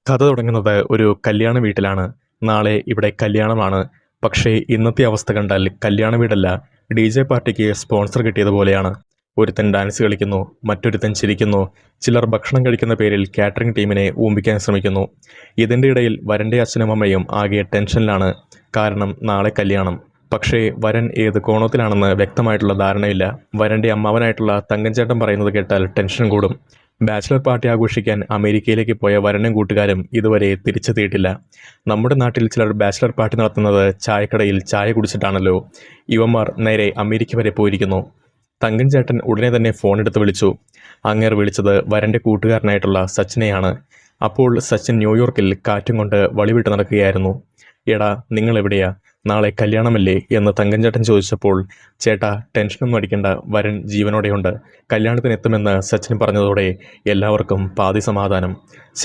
കഥ തുടങ്ങുന്നത് ഒരു കല്യാണ വീട്ടിലാണ്. നാളെ ഇവിടെ കല്യാണമാണ്. പക്ഷേ ഇന്നത്തെ അവസ്ഥ കണ്ടാൽ കല്യാണ വീടല്ല, DJ പാർട്ടിക്ക് സ്പോൺസർ കിട്ടിയതുപോലെയാണ്. ഒരുത്തൻ ഡാൻസ് കളിക്കുന്നു, മറ്റൊരുത്തൻ ചിരിക്കുന്നു, ചിലർ ഭക്ഷണം കഴിക്കുന്ന പേരിൽ കാറ്ററിംഗ് ടീമിനെ ഊമ്പിക്കാൻ ശ്രമിക്കുന്നു. ഇതിൻ്റെ ഇടയിൽ വരൻ്റെ അച്ഛനും അമ്മയും ആകെ ടെൻഷനിലാണ്. കാരണം നാളെ കല്യാണം. പക്ഷേ വരൻ ഏത് കോണത്തിലാണെന്ന് വ്യക്തമായിട്ടുള്ള ധാരണയില്ല. വരൻ്റെ അമ്മാവനായിട്ടുള്ള തങ്കഞ്ചേട്ടൻ പറയുന്നത് കേട്ടാൽ ടെൻഷൻ കൂടും. ബാച്ചിലർ പാർട്ടി ആഘോഷിക്കാൻ അമേരിക്കയിലേക്ക് പോയ വരനും കൂട്ടുകാരും ഇതുവരെ തിരിച്ചെത്തിയിട്ടില്ല. നമ്മുടെ നാട്ടിൽ ചിലർ ബാച്ചിലർ പാർട്ടി നടത്തുന്നത് ചായക്കടയിൽ ചായ കുടിച്ചിട്ടാണല്ലോ. ഇവന്മാർ നേരെ അമേരിക്ക വരെ പോയിരിക്കുന്നു. തങ്കൻ ചേട്ടൻ ഉടനെ തന്നെ ഫോൺ എടുത്ത് വിളിച്ചു. അങ്ങേർ വിളിച്ചത് വരൻ്റെ കൂട്ടുകാരനായിട്ടുള്ള സച്ചിനെയാണ്. അപ്പോൾ സച്ചിൻ ന്യൂയോർക്കിൽ കാറ്റും കൊണ്ട് വളിവിട്ട് നടക്കുകയായിരുന്നു. എടാ, നിങ്ങൾ എവിടെയാ? നാളെ കല്യാണമല്ലേ എന്ന് തങ്കഞ്ചേട്ടൻ ചോദിച്ചപ്പോൾ, ചേട്ടാ ടെൻഷനൊന്നും അടിക്കണ്ട, വരൻ ജീവനോടെയുണ്ട്, കല്യാണത്തിന് എത്തുമെന്ന് സച്ചിൻ പറഞ്ഞതോടെ എല്ലാവർക്കും പാതി സമാധാനം.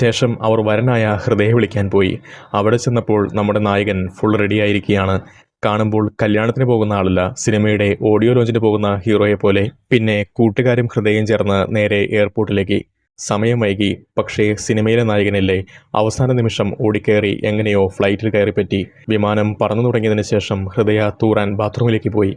ശേഷം അവർ വരനായ ഹൃദയെ വിളിക്കാൻ പോയി. അവിടെ ചെന്നപ്പോൾ നമ്മുടെ നായകൻ ഫുൾ റെഡിയായിരിക്കുകയാണ്. കാണുമ്പോൾ കല്യാണത്തിന് പോകുന്ന ആളല്ല, സിനിമയുടെ ഓഡിയോ ലോഞ്ചിന് പോകുന്ന ഹീറോയെ പോലെ. പിന്നെ കൂട്ടുകാരും ഹൃദയം ചേർന്ന് നേരെ എയർപോർട്ടിലേക്ക്. സമയം വൈകി, പക്ഷേ സിനിമയിലെ നായകനല്ലേ. അവസാന നിമിഷം ഓടിക്കയറി എങ്ങനെയോ ഫ്ലൈറ്റിൽ കയറിപ്പറ്റി. വിമാനം പറന്നു തുടങ്ങിയതിന് ശേഷം ഹൃദയ തൂറാൻ ബാത്റൂമിലേക്ക് പോയി.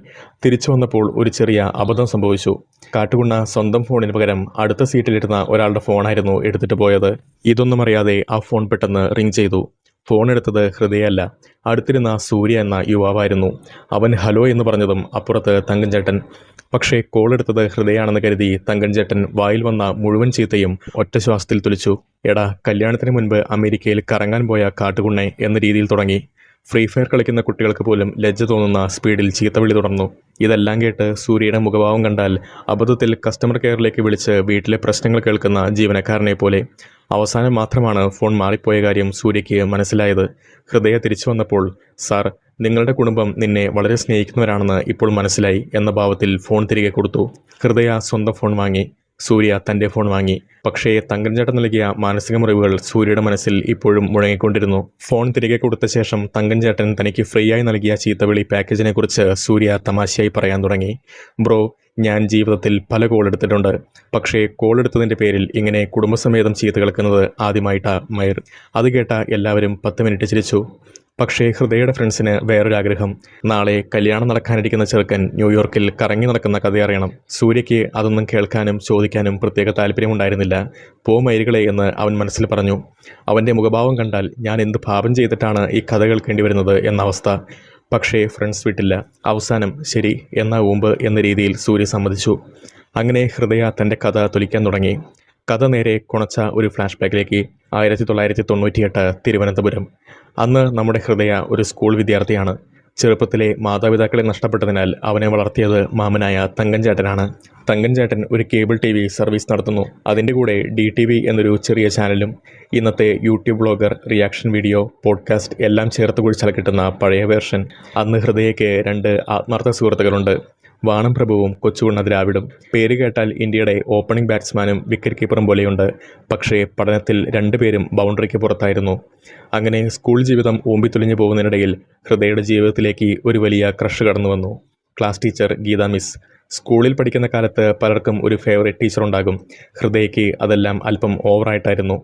തിരിച്ചു വന്നപ്പോൾ ഒരു ചെറിയ അബദ്ധം സംഭവിച്ചു. കാട്ടുകുണ്ണ സ്വന്തം ഫോണിന് പകരം അടുത്ത സീറ്റിലിരുന്ന ഒരാളുടെ ഫോണായിരുന്നു എടുത്തിട്ട് പോയത്. ഇതൊന്നും അറിയാതെ ആ ഫോൺ പെട്ടെന്ന് റിങ് ചെയ്തു. ഫോൺ എടുത്തത് ഹൃദയല്ല, അടുത്തിരുന്ന സൂര്യ എന്ന യുവാവായിരുന്നു. അവൻ ഹലോ എന്ന് പറഞ്ഞതും അപ്പുറത്ത് തങ്കഞ്ചേട്ടൻ. പക്ഷേ കോൾ എടുത്തത് ഹൃദയാണെന്ന് കരുതി തങ്കഞ്ചേട്ടൻ വായിൽ വന്ന മുഴുവൻ ചീത്തയും ഒറ്റ ശ്വാസത്തിൽ തുലിച്ചു. എടാ, കല്യാണത്തിന് മുൻപ് അമേരിക്കയിൽ കറങ്ങാൻ പോയ കാട്ടുകുണ്ണെ എന്ന രീതിയിൽ തുടങ്ങി. ഫ്രീ ഫയർ കളിക്കുന്ന കുട്ടികൾക്ക് പോലും ലജ്ജ തോന്നുന്ന സ്പീഡിൽ ചീത്തവിളി തുടർന്നു. ഇതെല്ലാം കേട്ട് സൂര്യയുടെ മുഖഭാവം കണ്ടാൽ അബദ്ധത്തിൽ കസ്റ്റമർ കെയറിലേക്ക് വിളിച്ച് വീട്ടിലെ പ്രശ്നങ്ങൾ കേൾക്കുന്ന ജീവനക്കാരനെ പോലെ. അവസാനം മാത്രമാണ് ഫോൺ മാറിപ്പോയ കാര്യം സൂര്യയ്ക്ക് മനസ്സിലായത്. ഹൃദയ തിരിച്ചു വന്നപ്പോൾ, സാർ, നിങ്ങളുടെ കുടുംബം നിന്നെ വളരെ സ്നേഹിക്കുന്നവരാണെന്ന് ഇപ്പോൾ മനസ്സിലായി എന്ന ഭാവത്തിൽ ഫോൺ തിരികെ കൊടുത്തു. ഹൃദയ സ്വന്തം ഫോൺ വാങ്ങി. സൂര്യ തൻ്റെ ഫോൺ വാങ്ങി. പക്ഷേ തങ്കൻചേട്ടൻ നൽകിയ മാനസിക മുറിവുകൾ സൂര്യയുടെ മനസ്സിൽ ഇപ്പോഴും മുഴങ്ങിക്കൊണ്ടിരുന്നു. ഫോൺ തിരികെ കൊടുത്ത ശേഷം തങ്കൻചേട്ടൻ തനിക്ക് ഫ്രീയായി നൽകിയ ചീത്തവിളി പാക്കേജിനെക്കുറിച്ച് സൂര്യ തമാശയായി പറയാൻ തുടങ്ങി. ബ്രോ, ഞാൻ ജീവിതത്തിൽ പല കോൾ എടുത്തിട്ടുണ്ട്. പക്ഷേ കോൾ എടുത്തതിൻ്റെ പേരിൽ ഇങ്ങനെ കുടുംബസമേതം ചീത്ത കേൾക്കുന്നത് ആദ്യമായിട്ടാ മയർ. അത് കേട്ട എല്ലാവരും 10 മിനിറ്റ് ചിരിച്ചു. പക്ഷേ ഹൃദയയുടെ ഫ്രണ്ട്സിന് വേറൊരാഗ്രഹം. നാളെ കല്യാണം നടക്കാനിരിക്കുന്ന ചെറുക്കൻ ന്യൂയോർക്കിൽ കറങ്ങി നടക്കുന്ന കഥ അറിയണം. സൂര്യയ്ക്ക് അതൊന്നും കേൾക്കാനും ചോദിക്കാനും പ്രത്യേക താല്പര്യമുണ്ടായിരുന്നില്ല. പോ മയിലുകളെ എന്ന് അവൻ മനസ്സിൽ പറഞ്ഞു. അവൻ്റെ മുഖഭാവം കണ്ടാൽ ഞാൻ എന്ത് പാപം ചെയ്തിട്ടാണ് ഈ കഥ കേൾക്കേണ്ടി വരുന്നത് എന്ന അവസ്ഥ. പക്ഷേ ഫ്രണ്ട്സ് വിട്ടില്ല. അവസാനം ശരി എന്നാ ഊമ്പ് എന്ന രീതിയിൽ സൂര്യ സമ്മതിച്ചു. അങ്ങനെ ഹൃദയ തൻ്റെ കഥ തൊലിക്കാൻ തുടങ്ങി. കഥ നേരെ കുണച്ച ഒരു ഫ്ലാഷ് ബാക്കിലേക്ക്. 1998 തിരുവനന്തപുരം. അന്ന് നമ്മുടെ ഹൃദയ ഒരു സ്കൂൾ വിദ്യാർത്ഥിയാണ്. ചെറുപ്പത്തിലെ മാതാപിതാക്കളെ നഷ്ടപ്പെട്ടതിനാൽ അവനെ വളർത്തിയത് മാമനായ തങ്കൻചേട്ടനാണ്. തങ്കൻചേട്ടൻ ഒരു കേബിൾ TV സർവീസ് നടത്തുന്നു. അതിൻ്റെ കൂടെ DTV എന്നൊരു ചെറിയ ചാനലും. ഇന്നത്തെ YouTube vlogger, reaction video, podcast എല്ലാം ചേർത്ത് കുഴിച്ചാൽ കിട്ടുന്ന പഴയ വേർഷൻ. അന്ന് ഹൃദയയ്ക്ക് 2 ആത്മാർത്ഥ സുഹൃത്തുക്കളുണ്ട്. വാണം പ്രഭുവും കൊച്ചുകുണ്ണ ദ്രാവിഡും. പേര് കേട്ടാൽ ഇന്ത്യയുടെ ഓപ്പണിംഗ് ബാറ്റ്സ്മാനും വിക്കറ്റ് കീപ്പറും പോലെയുണ്ട്. പക്ഷേ പഠനത്തിൽ 2 പേരും ബൗണ്ടറിക്ക് പുറത്തായിരുന്നു. അങ്ങനെ സ്കൂൾ ജീവിതം ഊമ്പിത്തുലിഞ്ഞു പോകുന്നതിനിടയിൽ ഹൃദയയുടെ ജീവിതത്തിലേക്ക് ഒരു വലിയ ക്രഷ് കടന്നു വന്നു. Class teacher Geetha miss. സ്കൂളിൽ പഠിക്കുന്ന കാലത്ത് പലർക്കും ഒരു ഫേവറേറ്റ് ടീച്ചർ ഉണ്ടാകും. ഹൃദയയ്ക്ക് അതെല്ലാം അല്പം ഓവറായിട്ടായിരുന്നു.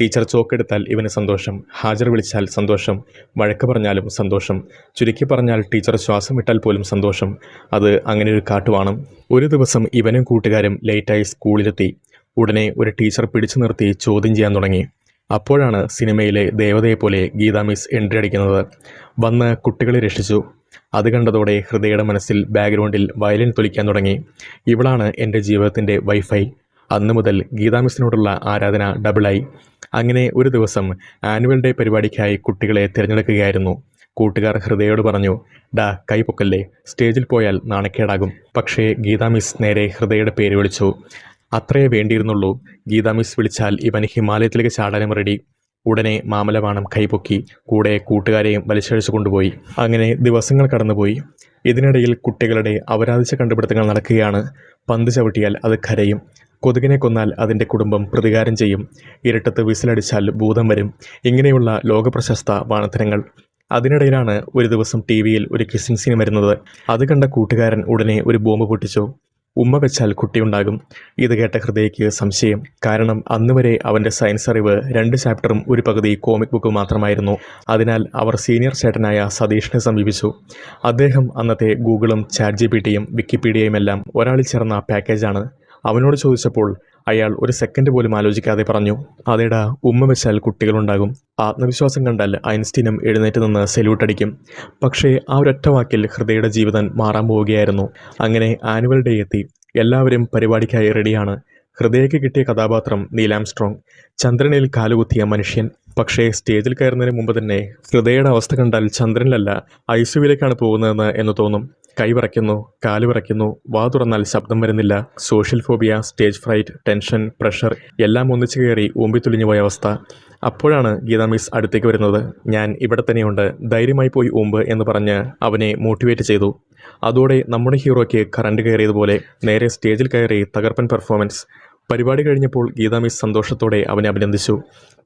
ടീച്ചർ ചോക്കെടുത്താൽ ഇവന് സന്തോഷം, ഹാജർ വിളിച്ചാൽ സന്തോഷം, വഴക്ക് പറഞ്ഞാലും സന്തോഷം, ചുരുക്കി പറഞ്ഞാൽ ടീച്ചർ ശ്വാസം വിട്ടാൽ പോലും സന്തോഷം. അത് അങ്ങനെ ഒരു കാട്ടുവാണം. ഒരു ദിവസം ഇവനും കൂട്ടുകാരും ലേറ്റായി സ്കൂളിലെത്തി. ഉടനെ ഒരു ടീച്ചർ പിടിച്ചു നിർത്തി ചോദ്യം ചെയ്യാൻ തുടങ്ങി. അപ്പോഴാണ് സിനിമയിലെ ദേവതയെപ്പോലെ ഗീത മിസ് എൻട്രി അടിക്കുന്നത്. വന്ന് കുട്ടികളെ രക്ഷിച്ചു. അത് കണ്ടതോടെ ഹൃദയയുടെ മനസ്സിൽ ബാക്ക്ഗ്രൗണ്ടിൽ വയലിൻ തൊലിക്കാൻ തുടങ്ങി. ഇവളാണ് എൻ്റെ ജീവിതത്തിൻ്റെ വൈഫൈ. അന്നു മുതൽ ഗീതാ മിസ്സിനോടുള്ള ആരാധന ഡബിളായി. അങ്ങനെ ഒരു ദിവസം ആനുവൽ ഡേ പരിപാടിക്കായി കുട്ടികളെ തിരഞ്ഞെടുക്കുകയായിരുന്നു. കൂട്ടുകാർ ഹൃദയോട് പറഞ്ഞു, ഡാ കൈ പൊക്കല്ലേ, സ്റ്റേജിൽ പോയാൽ നാണക്കേടാകും. പക്ഷേ ഗീതാ മിസ് നേരെ ഹൃദയയുടെ പേര് വിളിച്ചു. അത്രയേ വേണ്ടിയിരുന്നുള്ളൂ. ഗീതാ മിസ് വിളിച്ചാൽ ഇവൻ ഹിമാലയത്തിലേക്ക് ചാടാനും റെഡി. ഉടനെ മാമലവാണം കൈപൊക്കി. കൂടെ കൂട്ടുകാരെയും വലിച്ചഴിച്ചു കൊണ്ടുപോയി. അങ്ങനെ ദിവസങ്ങൾ കടന്നുപോയി. ഇതിനിടയിൽ കുട്ടികളുടെ അപരാധിച്ച കണ്ടുപിടുത്തങ്ങൾ നടക്കുകയാണ്. പന്ത് ചവിട്ടിയാൽ അത് കരയും, കൊതുകിനെ കൊന്നാൽ അതിൻ്റെ കുടുംബം പ്രതികാരം ചെയ്യും, ഇരട്ടത്ത് വിസിലടിച്ചാൽ ഭൂതം വരും. ഇങ്ങനെയുള്ള ലോകപ്രശസ്ത വാണത്തരങ്ങൾ. അതിനിടയിലാണ് ഒരു ദിവസം TV യിൽ ഒരു കിസ്സിംഗ് സീൻ വരുന്നത്. അത് കണ്ട കൂട്ടുകാരൻ ഉടനെ ഒരു ബോംബ് പൊട്ടിച്ചു. ഉമ്മ വെച്ചാൽ കുട്ടിയുണ്ടാകും. ഇത് കേട്ട ഹൃദയയ്ക്ക് സംശയം. കാരണം അന്നുവരെ അവൻ്റെ സയൻസ് അറിവ് 2 ചാപ്റ്ററും ഒരു പകുതി കോമിക് ബുക്ക് മാത്രമായിരുന്നു. അതിനാൽ അവർ സീനിയർ ചേട്ടനായ സതീഷിനെ സമീപിച്ചു. അദ്ദേഹം അന്നത്തെ ഗൂഗിളും ChatGPTയും വിക്കിപീഡിയയുമെല്ലാം ഒരാളിൽ ചേർന്ന പാക്കേജാണ്. അവനോട് ചോദിച്ചപ്പോൾ അയാൾ ഒരു സെക്കൻഡ് പോലും ആലോചിക്കാതെ പറഞ്ഞു, അതേടാ, ഉമ്മ വെച്ചാൽ കുട്ടികളുണ്ടാകും. ആത്മവിശ്വാസം കണ്ടാൽ ഐൻസ്റ്റീനും എഴുന്നേറ്റ് നിന്ന് സെല്യൂട്ടടിക്കും. പക്ഷേ ആ ഒരൊറ്റ വാക്കിൽ ഹൃദയയുടെ ജീവിതം മാറാൻ പോവുകയായിരുന്നു. അങ്ങനെ ആനുവൽ ഡേ എത്തി. എല്ലാവരും പരിപാടിക്കായി റെഡിയാണ്. ഹൃദയയ്ക്ക് കിട്ടിയ കഥാപാത്രം നീൽ ആംസ്ട്രോങ്, ചന്ദ്രനിൽ കാലുകുത്തിയ മനുഷ്യൻ. പക്ഷേ സ്റ്റേജിൽ കയറുന്നതിന് മുമ്പ് തന്നെ ഹൃദയയുടെ അവസ്ഥ കണ്ടാൽ ചന്ദ്രനിലല്ല ICUവിലേക്കാണ് പോകുന്നതെന്ന് എന്ന് തോന്നും. കൈ വിറയ്ക്കുന്നു, കാല് വിറയ്ക്കുന്നു, വാ തുറന്നാൽ ശബ്ദം വരുന്നില്ല. Social phobia, stage freight, tension, pressure എല്ലാം ഒന്നിച്ചു കയറി ഊമ്പിത്തുലിഞ്ഞു പോയ അവസ്ഥ. അപ്പോഴാണ് ഗീത മിസ് അടുത്തേക്ക് വരുന്നത്. ഞാൻ ഇവിടെ തന്നെയുണ്ട്, ധൈര്യമായി പോയി ഊമ്പ് എന്ന് പറഞ്ഞ് അവനെ മോട്ടിവേറ്റ് ചെയ്തു. അതോടെ നമ്മുടെ ഹീറോയ്ക്ക് കറണ്ട് കയറിയതുപോലെ നേരെ സ്റ്റേജിൽ കയറി തകർപ്പൻ പെർഫോമൻസ്. പരിപാടി കഴിഞ്ഞപ്പോൾ ഗീത മിസ് സന്തോഷത്തോടെ അവനെ അഭിനന്ദിച്ചു.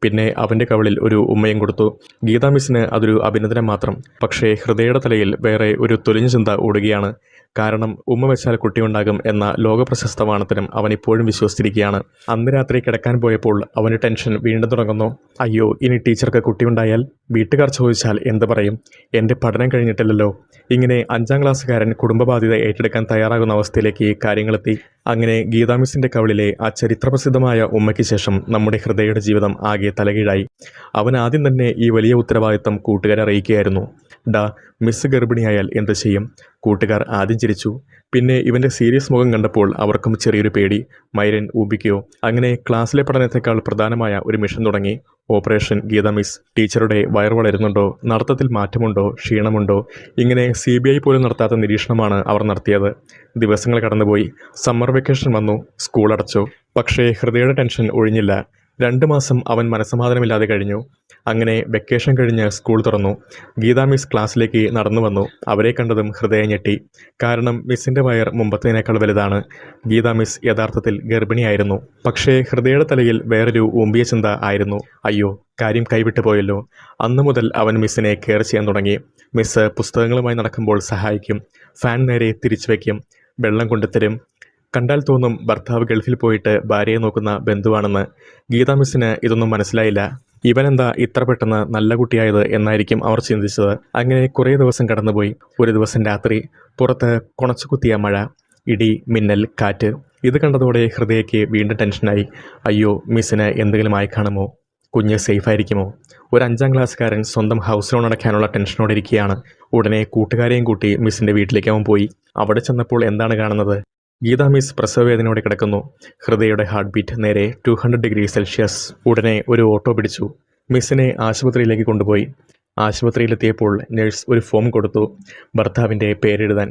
പിന്നെ അവൻ്റെ കവളിൽ ഒരു ഉമ്മയും കൊടുത്തു. ഗീത മിസ്സിന് അതൊരു അഭിനന്ദനം മാത്രം. പക്ഷേ ഹൃദയയുടെ തലയിൽ വേറെ ഒരു തൊലിഞ്ഞ ചിന്ത ഓടുകയാണ്. കാരണം ഉമ്മ വെച്ചാൽ കുട്ടിയുണ്ടാകും എന്ന ലോകപ്രശസ്ത വാണത്തിനും അവൻ ഇപ്പോഴും വിശ്വസിച്ചിരിക്കുകയാണ്. അന്ന് രാത്രി കിടക്കാൻ പോയപ്പോൾ അവന് ടെൻഷൻ വീണ്ടും തുടങ്ങുന്നു. അയ്യോ, ഇനി ടീച്ചർക്ക് കുട്ടിയുണ്ടായാൽ വീട്ടുകാർ ചോദിച്ചാൽ എന്ത് പറയും? എൻ്റെ പഠനം കഴിഞ്ഞിട്ടില്ലല്ലോ. ഇങ്ങനെ 5ാം ക്ലാസ്സുകാരൻ കുടുംബബാധ്യത ഏറ്റെടുക്കാൻ തയ്യാറാകുന്ന അവസ്ഥയിലേക്ക് കാര്യങ്ങളെത്തി. അങ്ങനെ ഗീതാ മിസ്സിൻ്റെ കവളിലെ ആ ചരിത്രപ്രസിദ്ധമായ ഉമ്മയ്ക്ക് ശേഷം നമ്മുടെ ഹൃദയയുടെ ജീവിതം ആകെ തലകീഴായി. അവൻ ആദ്യം തന്നെ ഈ വലിയ ഉത്തരവാദിത്തം കൂട്ടുകാരെ അറിയിക്കുകയായിരുന്നു. ഡാ, മിസ് ഗർഭിണിയായാൽ എന്ത് ചെയ്യും? കൂട്ടുകാർ ആദ്യം ചിരിച്ചു. പിന്നെ ഇവൻ്റെ സീരിയസ് മുഖം കണ്ടപ്പോൾ അവർക്കും ചെറിയൊരു പേടി. മൈരൻ ഊപിക്കുകയോ? അങ്ങനെ ക്ലാസ്സിലെ പഠനത്തെക്കാൾ പ്രധാനമായ ഒരു മിഷൻ തുടങ്ങി. Operation Geetha miss. ടീച്ചറുടെ വയർ വളരുന്നുണ്ടോ? നടത്തത്തിൽ മാറ്റമുണ്ടോ? ക്ഷീണമുണ്ടോ? ഇങ്ങനെ CBI പോലും നടത്താത്ത നിരീക്ഷണമാണ് അവർ നടത്തിയത്. ദിവസങ്ങൾ കടന്നുപോയി. സമ്മർ വെക്കേഷൻ വന്നു. സ്കൂൾ അടച്ചു. പക്ഷേ ഹൃദയയുടെ ടെൻഷൻ ഒഴിഞ്ഞില്ല. 2 മാസം അവൻ മനസ്സമാധാനമില്ലാതെ കഴിഞ്ഞു. അങ്ങനെ വെക്കേഷൻ കഴിഞ്ഞ് സ്കൂൾ തുറന്നു. ഗീത മിസ് ക്ലാസ്സിലേക്ക് നടന്നു വന്നു. അവരെ കണ്ടതും ഹൃദയം ഞെട്ടി. കാരണം മിസ്സിൻ്റെ വയർ മുമ്പത്തേനേക്കാൾ വലുതാണ്. ഗീത മിസ് യഥാർത്ഥത്തിൽ ഗർഭിണിയായിരുന്നു. പക്ഷേ ഹൃദയയുടെ തലയിൽ വേറൊരു ഊമ്പിയ ചിന്ത ആയിരുന്നു. അയ്യോ, കാര്യം കൈവിട്ടു പോയല്ലോ. അന്നു മുതൽ അവൻ മിസ്സിനെ കെയർ ചെയ്യാൻ തുടങ്ങി. മിസ്സ് പുസ്തകങ്ങളുമായി നടക്കുമ്പോൾ സഹായിക്കും. ഫാൻ നേരെ തിരിച്ചു വയ്ക്കും. വെള്ളം കൊണ്ടുതരും. കണ്ടാൽ തോന്നും ഭർത്താവ് ഗൾഫിൽ പോയിട്ട് ഭാര്യയെ നോക്കുന്ന ബന്ധുവാണെന്ന്. ഗീത മിസ്സിന് ഇതൊന്നും മനസ്സിലായില്ല. ഇവനെന്താ ഇത്ര പെട്ടെന്ന് നല്ല കുട്ടിയായത് എന്നായിരിക്കും അവർ ചിന്തിച്ചത്. അങ്ങനെ കുറേ ദിവസം കടന്നുപോയി. ഒരു ദിവസം രാത്രി പുറത്ത് കുണച്ചുകുത്തിയ മഴ, ഇടി, മിന്നൽ, കാറ്റ്. ഇത് കണ്ടതോടെ ഹൃദയയ്ക്ക് വീണ്ടും ടെൻഷനായി. അയ്യോ, മിസ്സിന് എന്തെങ്കിലും ആയി കാണുമോ? കുഞ്ഞ് സേഫായിരിക്കുമോ? ഒരു 5ാം ക്ലാസ്സുകാരൻ സ്വന്തം ഹൗസ് ലോൺ അടയ്ക്കാനുള്ള ടെൻഷനോടെ ഇരിക്കുകയാണ്. ഉടനെ കൂട്ടുകാരെയും കൂട്ടി മിസ്സിൻ്റെ വീട്ടിലേക്ക് അവൻ പോയി. അവിടെ ചെന്നപ്പോൾ എന്താണ് കാണുന്നത്? ഗീത മിസ് പ്രസവവേദനയോടെ കിടക്കുന്നു. ഹൃദയയുടെ ഹാർട്ട് ബീറ്റ് നേരെ 200 ഡിഗ്രി സെൽഷ്യസ്. ഉടനെ ഒരു ഓട്ടോ പിടിച്ചു. മിസ്സിനെ ആശുപത്രിയിലേക്ക് കൊണ്ടുപോയി. ആശുപത്രിയിലെത്തിയപ്പോൾ നഴ്സ് ഒരു ഫോം കൊടുത്തു, ഭർത്താവിൻ്റെ പേരെഴുതാൻ.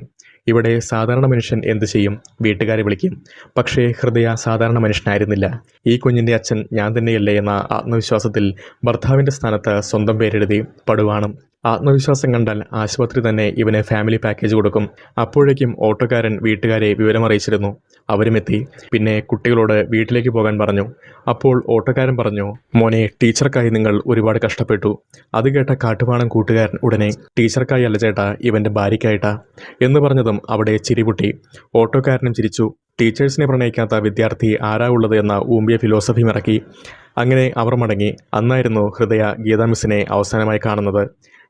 ഇവിടെ സാധാരണ മനുഷ്യൻ എന്തു ചെയ്യും? വീട്ടുകാരെ വിളിക്കും. പക്ഷേ ഹൃദയ സാധാരണ മനുഷ്യനായിരുന്നില്ല. ഈ കുഞ്ഞിൻ്റെ അച്ഛൻ ഞാൻ തന്നെയല്ലേ എന്ന ആത്മവിശ്വാസത്തിൽ ഭർത്താവിൻ്റെ സ്ഥാനത്ത് സ്വന്തം പേരെഴുതി. പടുവാണം. ആത്മവിശ്വാസം കണ്ടാൽ ആശുപത്രി തന്നെ ഇവന് ഫാമിലി പാക്കേജ് കൊടുക്കും. അപ്പോഴേക്കും ഓട്ടോക്കാരൻ വീട്ടുകാരെ വിവരമറിയിച്ചിരുന്നു. അവരുമെത്തി. പിന്നെ കുട്ടികളോട് വീട്ടിലേക്ക് പോകാൻ പറഞ്ഞു. അപ്പോൾ ഓട്ടോക്കാരൻ പറഞ്ഞു, മോനെ, ടീച്ചർക്കായി നിങ്ങൾ ഒരുപാട് കഷ്ടപ്പെട്ടു. അത് കേട്ട കാട്ടുവാണം കൂട്ടുകാരൻ ഉടനെ, ടീച്ചർക്കായി അല്ല ചേട്ടാ, ഇവൻ്റെ ഭാര്യയ്ക്കായിട്ടാ എന്ന് പറഞ്ഞതും അവിടെ ചിരിപൊട്ടി. ഓട്ടോക്കാരനും ചിരിച്ചു. ടീച്ചേഴ്സിനെ പ്രണയിക്കാത്ത വിദ്യാർത്ഥി ആരാ ഉള്ളത് എന്ന ഊമ്പിയ ഫിലോസഫി ഇറക്കി. അങ്ങനെ അവർ മടങ്ങി. അന്നായിരുന്നു ഹൃദയ ഗീത മിസ്സിനെ അവസാനമായി കാണുന്നത്.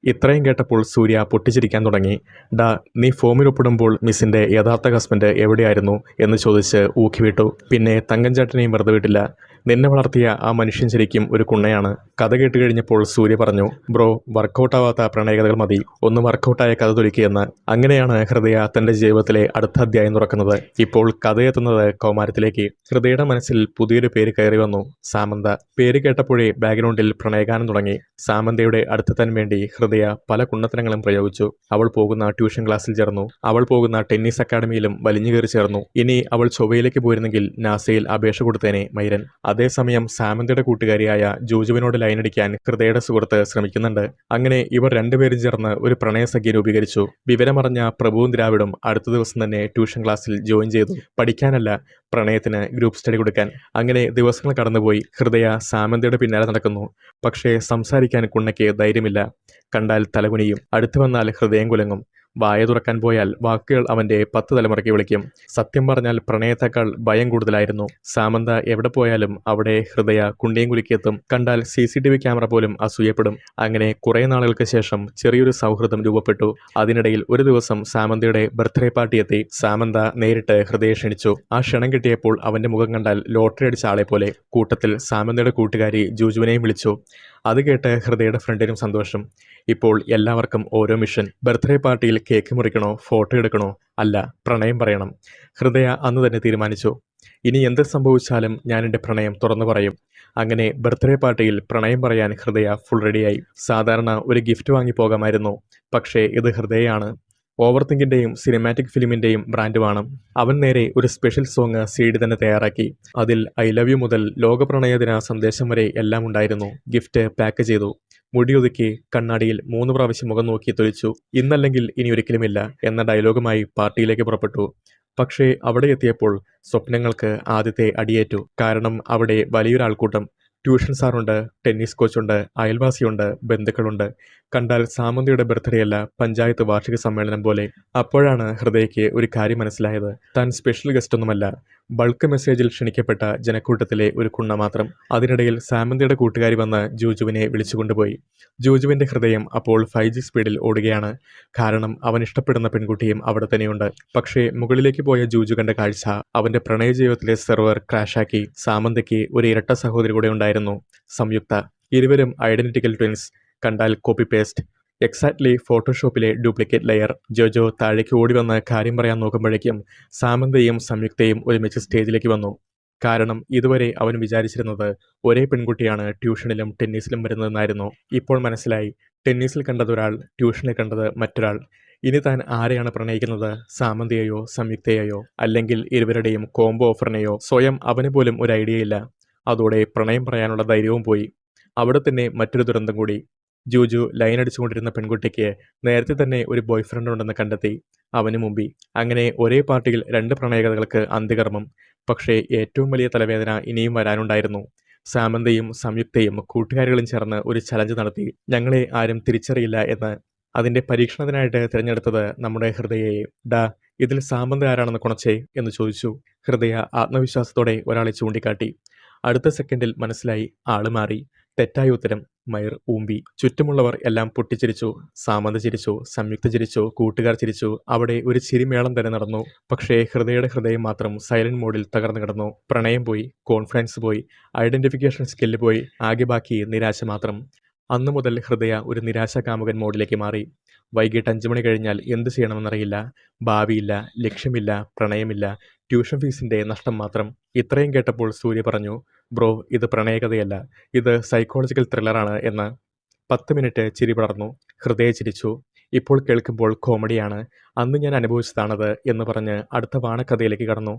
ഇത്രയും കേട്ടപ്പോൾ സൂര്യ പൊട്ടിച്ചിരിക്കാൻ തുടങ്ങി. ഡാ, നീ ഫോമിൽ ഒപ്പിടുമ്പോൾ മിസ്സിൻ്റെ യഥാർത്ഥ ഹസ്ബൻഡ് എവിടെയായിരുന്നു എന്ന് ചോദിച്ച് ഊക്കിവിട്ടു. പിന്നെ തങ്കഞ്ചേട്ടനെയും വെറുതെ വിട്ടില്ല. നിന്നെ വളർത്തിയ ആ മനുഷ്യൻ ശരിക്കും ഒരു കുണ്ണയാണ്. കഥ കേട്ട് കഴിഞ്ഞപ്പോൾ സൂര്യ പറഞ്ഞു, ബ്രോ, വർക്കൗട്ടാവാത്ത പ്രണയകഥകൾ മതി, ഒന്ന് വർക്കൗട്ടായ കഥ തൊലിക്കുകയെന്ന്. അങ്ങനെയാണ് ഹൃദയ തൻ്റെ ജീവിതത്തിലെ അടുത്ത അധ്യായം തുറക്കുന്നത്. ഇപ്പോൾ കഥയെത്തുന്നത് കൗമാരത്തിലേക്ക്. ഹൃദയയുടെ മനസ്സിൽ പുതിയൊരു പേര് കയറി വന്നു, സാമന്ത. പേര് കേട്ടപ്പോഴേ ബാക്ക്ഗ്രൗണ്ടിൽ പ്രണയഗാനം തുടങ്ങി. സാമന്തയുടെ അടുത്തെത്താൻ വേണ്ടി ഹൃദയ പല കുണ്ണത്തരങ്ങളും പ്രയോഗിച്ചു. അവൾ പോകുന്ന ട്യൂഷൻ ക്ലാസ്സിൽ ചേർന്നു. അവൾ പോകുന്ന ടെന്നീസ് അക്കാഡമിയിലും വലിഞ്ഞു കയറി ചേർന്നു. ഇനി അവൾ ചൊവ്വയിലേക്ക് പോയിരുന്നെങ്കിൽ നാസയിൽ അപേക്ഷ കൊടുത്തേനെ മൈരൻ. അതേസമയം സാമന്തയുടെ കൂട്ടുകാരിയായ ജോജുവിനോട് ലൈനടിക്കാൻ ഹൃദയയുടെ സുഹൃത്ത് ശ്രമിക്കുന്നുണ്ട്. അങ്ങനെ ഇവർ രണ്ടുപേരും ചേർന്ന് ഒരു പ്രണയസഖ്യം രൂപീകരിച്ചു. വിവരമറിഞ്ഞ പ്രഭുവും ദ്രാവിഡും അടുത്ത ദിവസം തന്നെ ട്യൂഷൻ ക്ലാസ്സിൽ ജോയിൻ ചെയ്തു. പഠിക്കാനല്ല, പ്രണയത്തിന് ഗ്രൂപ്പ് സ്റ്റഡി കൊടുക്കാൻ. അങ്ങനെ ദിവസങ്ങൾ കടന്നുപോയി. ഹൃദയ സാമന്തയുടെ പിന്നാലെ നടക്കുന്നു. പക്ഷേ സംസാരിക്കാൻ കുണ്ണയ്ക്ക് ധൈര്യമില്ല. കണ്ടാൽ തലകുനിയും. അടുത്തു വന്നാൽ ഹൃദയം കുലങ്ങും. വായ തുറക്കാൻ പോയാൽ വാക്കുകൾ അവൻ്റെ 10 തലമുറയ്ക്ക് വിളിക്കും. സത്യം പറഞ്ഞാൽ പ്രണയത്തേക്കാൾ ഭയം കൂടുതലായിരുന്നു. സാമന്ത എവിടെ പോയാലും അവിടെ ഹൃദയ കുണ്ടിയും കുലുക്കിയെത്തും. കണ്ടാൽ CCTV ക്യാമറ പോലും അസൂയപ്പെടും. അങ്ങനെ കുറേ നാളുകൾക്ക് ശേഷം ചെറിയൊരു സൗഹൃദം രൂപപ്പെട്ടു. അതിനിടയിൽ ഒരു ദിവസം സാമന്തയുടെ ബർത്ത്ഡേ പാർട്ടി എത്തി. സാമന്ത നേരിട്ട് ഹൃദയെ ക്ഷണിച്ചു. ആ ക്ഷണം കിട്ടിയപ്പോൾ അവൻ്റെ മുഖം കണ്ടാൽ ലോട്ടറി അടിച്ച ആളെ പോലെ. കൂട്ടത്തിൽ സാമന്തയുടെ കൂട്ടുകാരി ജൂജുവിനെയും വിളിച്ചു. അത് കേട്ട് ഹൃദയയുടെ ഫ്രണ്ടിനും സന്തോഷം. ഇപ്പോൾ എല്ലാവർക്കും ഓരോ മിഷൻ. ബർത്ത്ഡേ പാർട്ടിയിൽ കേക്ക് മുറിക്കണോ, ഫോട്ടോ എടുക്കണോ, അല്ല പ്രണയം പറയണം. ഹൃദയ അന്ന് തന്നെ തീരുമാനിച്ചു. ഇനി എന്ത് സംഭവിച്ചാലും ഞാൻ എൻ്റെ പ്രണയം തുറന്നു പറയും. അങ്ങനെ ബർത്ത്ഡേ പാർട്ടിയിൽ പ്രണയം പറയാൻ ഹൃദയ ഫുൾ റെഡിയായി. സാധാരണ ഒരു ഗിഫ്റ്റ് വാങ്ങി പോകാമായിരുന്നു. പക്ഷേ ഇത് ഹൃദയയാണ്. Over തിങ്കിൻ്റെയും cinematic ഫിലിമിൻ്റെയും ബ്രാൻഡുമാണ്. അവൻ നേരെ ഒരു സ്പെഷ്യൽ സോങ് CD തന്നെ തയ്യാറാക്കി. അതിൽ ഐ ലവ് യു മുതൽ ലോക പ്രണയദിന സന്ദേശം വരെ എല്ലാം ഉണ്ടായിരുന്നു. ഗിഫ്റ്റ് പാക്ക് ചെയ്തു. മുടിയൊതുക്കി കണ്ണാടിയിൽ 3 പ്രാവശ്യം മുഖം നോക്കി തൊലിച്ചു. ഇന്നല്ലെങ്കിൽ ഇനി ഒരിക്കലുമില്ല എന്ന ഡയലോഗുമായി പാർട്ടിയിലേക്ക് പുറപ്പെട്ടു. പക്ഷേ അവിടെ എത്തിയപ്പോൾ സ്വപ്നങ്ങൾക്ക് ആദ്യത്തെ അടിയേറ്റു. കാരണം അവിടെ വലിയൊരാൾക്കൂട്ടം. Tuition സാറുണ്ട്, tennis കോച്ചുണ്ട്, അയൽവാസിയുണ്ട്, ബന്ധുക്കളുണ്ട്. കണ്ടാൽ സാമന്തയുടെ ബർത്ത്ഡേ അല്ല, പഞ്ചായത്ത് വാർഷിക സമ്മേളനം പോലെ. അപ്പോഴാണ് ഹൃദയയ്ക്ക് ഒരു കാര്യം മനസ്സിലായത്. താൻ സ്പെഷ്യൽ ഗസ്റ്റ് ഒന്നുമല്ല, ബൾക്ക് മെസ്സേജിൽ ക്ഷണിക്കപ്പെട്ട ജനക്കൂട്ടത്തിലെ ഒരു കുണ്ണ മാത്രം. അതിനിടയിൽ സാമന്തയുടെ കൂട്ടുകാരി വന്ന് ജൂജുവിനെ വിളിച്ചുകൊണ്ടുപോയി. ജൂജുവിൻ്റെ ഹൃദയം അപ്പോൾ 5G സ്പീഡിൽ ഓടുകയാണ്. കാരണം അവൻ ഇഷ്ടപ്പെടുന്ന പെൺകുട്ടിയും അവിടെ തന്നെയുണ്ട്. പക്ഷേ മുകളിലേക്ക് പോയ ജൂജു കണ്ട കാഴ്ച അവൻ്റെ പ്രണയ ജീവിതത്തിലെ സെർവർ ക്രാഷാക്കി. സാമന്തയ്ക്ക് ഒരു ഇരട്ട സഹോദരി കൂടെ ഉണ്ടായിരുന്നു, സംയുക്ത. ഇരുവരും ഐഡന്റിക്കൽ ട്വിൻസ്. കണ്ടാൽ കോപ്പി പേസ്റ്റ്. എക്സാക്ട്ലി ഫോട്ടോഷോപ്പിലെ ഡ്യൂപ്ലിക്കേറ്റ് ലെയർ. ജോജോ താഴേക്ക് ഓടി വന്ന് കാര്യം പറയാൻ നോക്കുമ്പോഴേക്കും സാമന്തയും സംയുക്തയും ഒരുമിച്ച് സ്റ്റേജിലേക്ക് വന്നു. കാരണം ഇതുവരെ അവൻ വിചാരിച്ചിരുന്നത് ഒരേ പെൺകുട്ടിയാണ് ട്യൂഷനിലും ടെന്നീസിലും വരുന്നതെന്നായിരുന്നു. ഇപ്പോൾ മനസ്സിലായി, ടെന്നീസിൽ കണ്ടതൊരാൾ, ട്യൂഷനിൽ കണ്ടത് മറ്റൊരാൾ. ഇനി താൻ ആരെയാണ് പ്രണയിക്കുന്നത്? സാമന്തയെയോ സംയുക്തയെയോ? അല്ലെങ്കിൽ ഇരുവരുടെയും കോംബോ ഓഫറിനെയോ? സ്വയം അവന് പോലും ഒരു ഐഡിയയില്ല. അതോടെ പ്രണയം പറയാനുള്ള ധൈര്യവും പോയി. അവിടെ തന്നെ മറ്റൊരു ദുരന്തം കൂടി. ജൂജു ലൈൻ അടിച്ചുകൊണ്ടിരുന്ന പെൺകുട്ടിക്ക് നേരത്തെ തന്നെ ഒരു ബോയ് ഫ്രണ്ട് ഉണ്ടെന്ന് കണ്ടെത്തി. അവന് മുമ്പി. അങ്ങനെ ഒരേ പാർട്ടിയിൽ 2 പ്രണയകഥകൾക്ക് അന്ത്യകർമ്മം. പക്ഷേ ഏറ്റവും വലിയ തലവേദന ഇനിയും വരാനുണ്ടായിരുന്നു. സാമന്തയും സംയുക്തയും കൂട്ടുകാരികളും ചേർന്ന് ഒരു ചലഞ്ച് നടത്തി. ഞങ്ങളെ ആരും തിരിച്ചറിയില്ല എന്ന്. അതിൻ്റെ പരീക്ഷണത്തിനായിട്ട് തിരഞ്ഞെടുത്തത് നമ്മുടെ ഹൃദയയെ. ഡാ, ഇതിൽ സാമന്ത ആരാണെന്ന് കുണച്ചേ എന്ന് ചോദിച്ചു. ഹൃദയ ആത്മവിശ്വാസത്തോടെ ഒരാളെ ചൂണ്ടിക്കാട്ടി. അടുത്ത സെക്കൻഡിൽ മനസ്സിലായി, ആള് മാറി. തെറ്റായ ഉത്തരം. മയർ ഊമ്പി. ചുറ്റുമുള്ളവർ എല്ലാം പൊട്ടിച്ചിരിച്ചു. സാമന്ത ചിരിച്ചു, സംയുക്ത ചിരിച്ചു, കൂട്ടുകാർ ചിരിച്ചു. അവിടെ ഒരു ചിരിമേളം തന്നെ നടന്നു. പക്ഷേ ഹൃദയയുടെ ഹൃദയം മാത്രം സൈലന്റ് മോഡിൽ തകർന്നു കിടന്നു. പ്രണയം പോയി, കോൺഫിഡൻസ് പോയി, ഐഡന്റിഫിക്കേഷൻ സ്കില്ല് പോയി. ആകെ ബാക്കി നിരാശ മാത്രം. അന്നു മുതൽ ഹൃദയ ഒരു നിരാശാകാമുകൻ മോഡിലേക്ക് മാറി. വൈകിട്ട് 5 മണി കഴിഞ്ഞാൽ എന്ത് ചെയ്യണമെന്നറിയില്ല. ഭാവിയില്ല, ലക്ഷ്യമില്ല, പ്രണയമില്ല, ട്യൂഷൻ ഫീസിൻ്റെ നഷ്ടം മാത്രം. ഇത്രയും കേട്ടപ്പോൾ സൂര്യ പറഞ്ഞു, ബ്രോ, ഇത് പ്രണയകഥയല്ല, ഇത് സൈക്കോളജിക്കൽ ത്രില്ലറാണ് എന്ന്. 10 മിനിറ്റ് ചിരി പടർന്നു. ഹൃദയ ചിരിച്ചു. ഇപ്പോൾ കേൾക്കുമ്പോൾ കോമഡിയാണ്. അന്ന് ഞാൻ അനുഭവിച്ചതാണത് എന്ന് പറഞ്ഞ് അടുത്ത വാണക്കഥയിലേക്ക് കടന്നു.